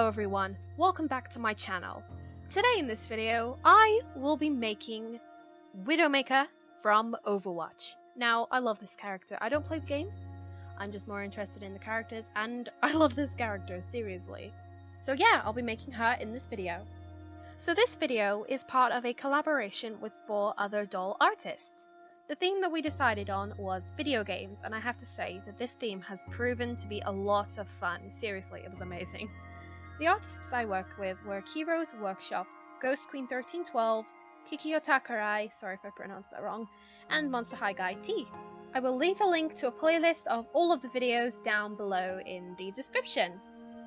everyone, welcome back to my channel. Today in this video, I will be making Widowmaker from Overwatch. Now, I love this character. I don't play the game, I'm just more interested in the characters, and I love this character, seriously. So yeah, I'll be making her in this video. So this video is part of a collaboration with 4 other doll artists. The theme that we decided on was video games, and I have to say that this theme has proven to be a lot of fun. Seriously, it was amazing. The artists I worked with were Kiro's Workshop, Ghost Queen 1312, Kiki Otakarai, sorry if I pronounced that wrong, and Monster High Guy T. I will leave a link to a playlist of all of the videos down below in the description.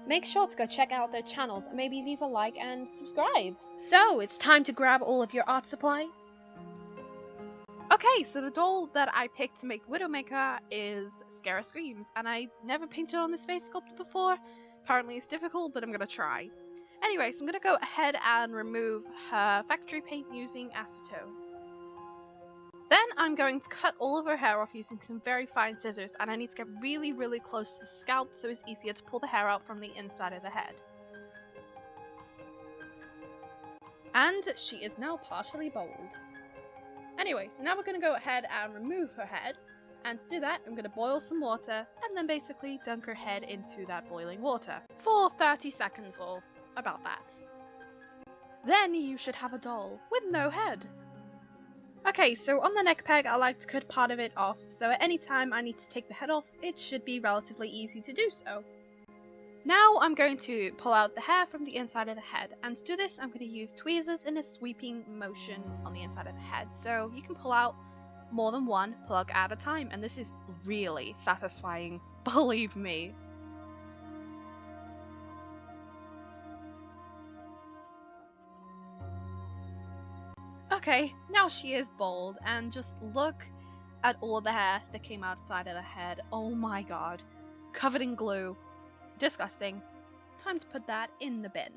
Make sure to go check out their channels and maybe leave a like and subscribe. So, it's time to grab all of your art supplies. Okay, so the doll that I picked to make Widowmaker is Scare Screams, and I never painted on this face sculpt before. Apparently it's difficult, but I'm gonna try. Anyway, so I'm gonna go ahead and remove her factory paint using acetone. Then I'm going to cut all of her hair off using some very fine scissors, and I need to get really, really close to the scalp so it's easier to pull the hair out from the inside of the head. And she is now partially bald. Anyway, so now we're going to go ahead and remove her head, and to do that I'm going to boil some water and then basically dunk her head into that boiling water for 30 seconds or about that. Then you should have a doll with no head. Okay, so on the neck peg I like to cut part of it off, so at any time I need to take the head off it should be relatively easy to do so. Now I'm going to pull out the hair from the inside of the head, and to do this I'm going to use tweezers in a sweeping motion on the inside of the head, so you can pull out more than one plug at a time, and this is really satisfying, believe me. Okay, now she is bald, and just look at all the hair that came outside of the head. Oh my god, covered in glue. Disgusting. Time to put that in the bin.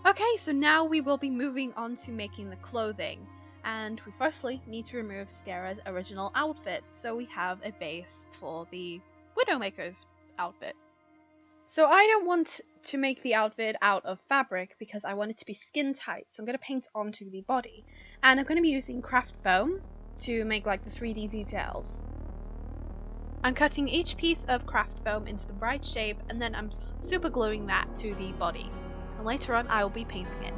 Okay, so now we will be moving on to making the clothing, and we firstly need to remove Scara's original outfit, so we have a base for the Widowmaker's outfit. So I don't want to make the outfit out of fabric because I want it to be skin tight, so I'm going to paint onto the body, and I'm going to be using craft foam to make like the 3D details. I'm cutting each piece of craft foam into the right shape, and then I'm super gluing that to the body. And later on I will be painting it.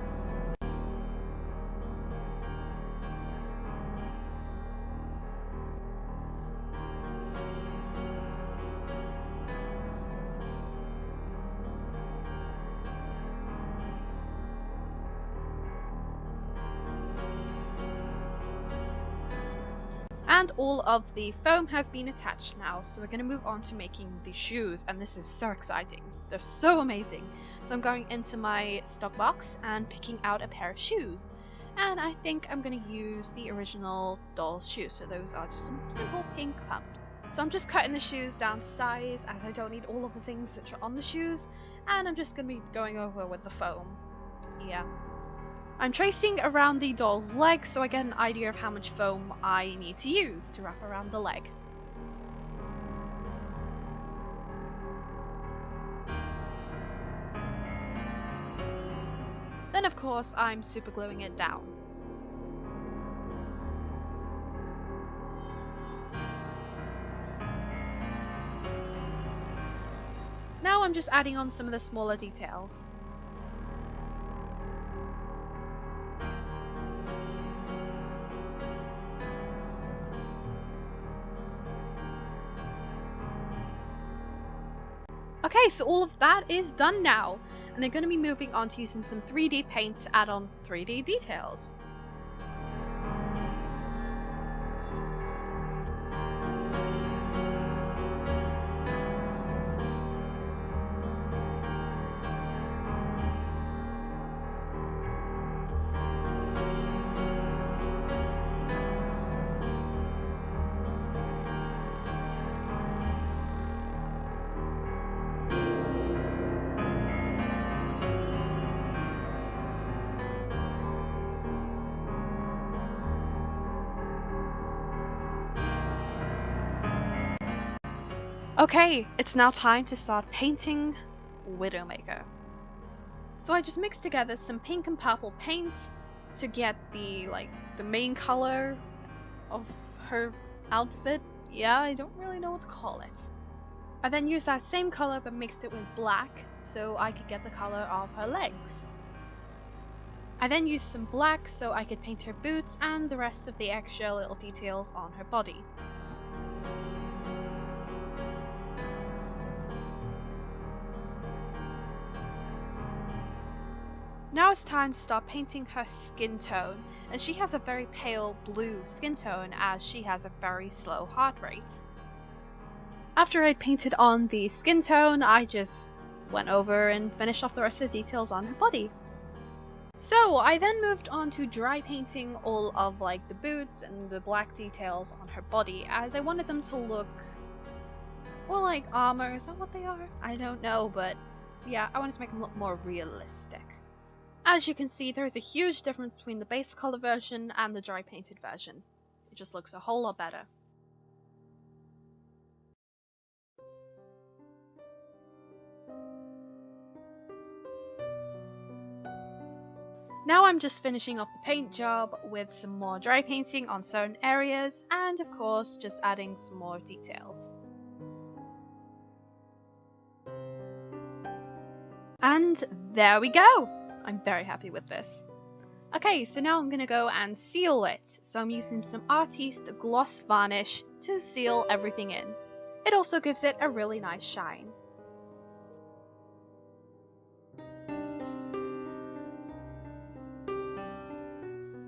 And all of the foam has been attached now, so we're going to move on to making the shoes, and this is so exciting. They're so amazing. So I'm going into my stock box and picking out a pair of shoes, and I think I'm going to use the original doll shoes, so those are just some simple pink pumps. So I'm just cutting the shoes down to size as I don't need all of the things that are on the shoes, and I'm just going to be going over with the foam. Yeah. I'm tracing around the doll's leg so I get an idea of how much foam I need to use to wrap around the leg. Then of course I'm super gluing it down. Now I'm just adding on some of the smaller details. Okay, so all of that is done now, and they're going to be moving on to using some 3D paint to add on 3D details. Okay, it's now time to start painting Widowmaker. So I just mixed together some pink and purple paint to get the main color of her outfit. Yeah, I don't really know what to call it. I then used that same color but mixed it with black so I could get the color of her legs. I then used some black so I could paint her boots and the rest of the extra little details on her body. Now it's time to start painting her skin tone, and she has a very pale blue skin tone as she has a very slow heart rate. After I'd painted on the skin tone, I just went over and finished off the rest of the details on her body. So I then moved on to dry painting all of the boots and the black details on her body, as I wanted them to look more like armor. Is that what they are? I don't know, but yeah, I wanted to make them look more realistic. As you can see, there is a huge difference between the base color version and the dry painted version. It just looks a whole lot better. Now I'm just finishing off the paint job with some more dry painting on certain areas and of course just adding some more details. And there we go! I'm very happy with this. Okay, so now I'm gonna go and seal it. So I'm using some Artiste gloss varnish to seal everything in. It also gives it a really nice shine.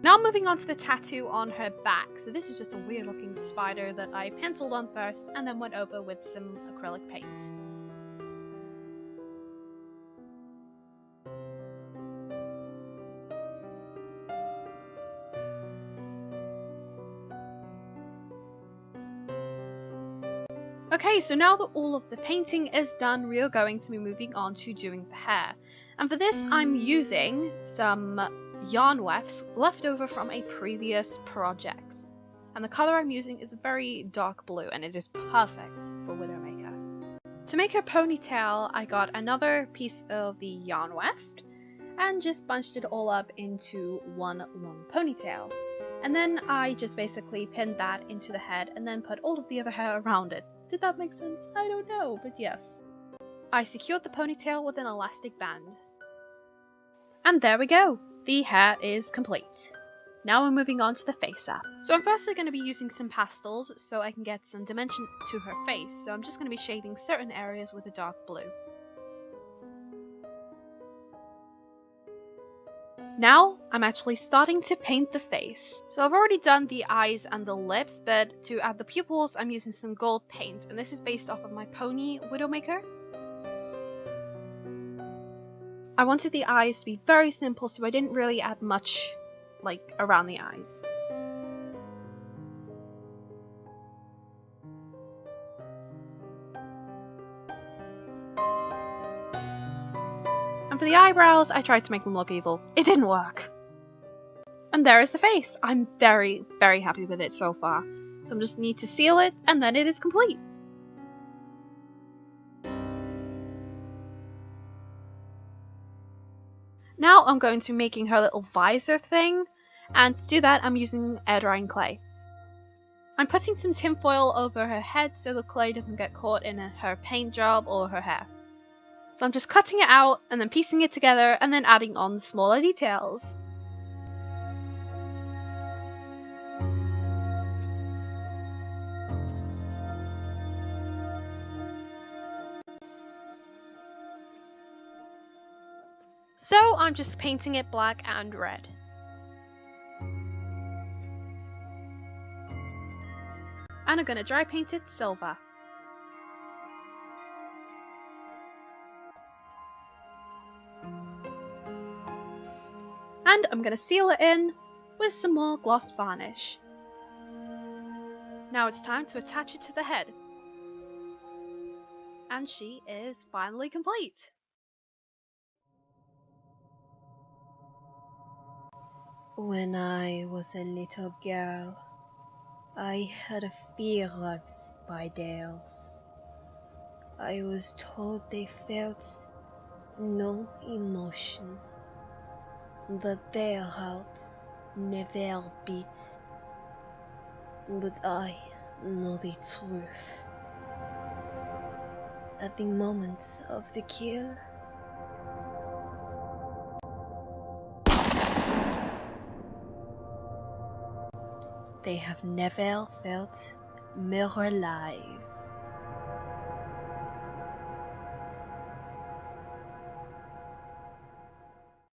Now moving on to the tattoo on her back. So this is just a weird looking spider that I penciled on first and then went over with some acrylic paint. Okay, so now that all of the painting is done, we are going to be moving on to doing the hair. And for this, I'm using some yarn wefts left over from a previous project. And the color I'm using is a very dark blue, and it is perfect for Widowmaker. To make her ponytail, I got another piece of the yarn weft and just bunched it all up into one long ponytail. And then I just basically pinned that into the head and then put all of the other hair around it. Did that make sense? I don't know, but yes. I secured the ponytail with an elastic band. And there we go! The hair is complete. Now we're moving on to the face up. So I'm firstly going to be using some pastels so I can get some dimension to her face. So I'm just going to be shading certain areas with a dark blue. Now, I'm actually starting to paint the face. So I've already done the eyes and the lips, but to add the pupils, I'm using some gold paint, and this is based off of my pony Widowmaker. I wanted the eyes to be very simple, so I didn't really add much, around the eyes. And for the eyebrows, I tried to make them look evil. It didn't work. And there is the face. I'm very, very happy with it so far. So I just need to seal it, and then it is complete. Now I'm going to be making her little visor thing, and to do that I'm using air drying clay. I'm putting some tinfoil over her head so the clay doesn't get caught in her paint job or her hair. So I'm just cutting it out and then piecing it together and then adding on the smaller details. So I'm just painting it black and red. And I'm going to dry paint it silver. And I'm going to seal it in with some more gloss varnish. Now it's time to attach it to the head. And she is finally complete. When I was a little girl, I had a fear of spiders. I was told they felt no emotion, that their hearts never beat. But I know the truth. At the moment of the kill, they have never felt more alive.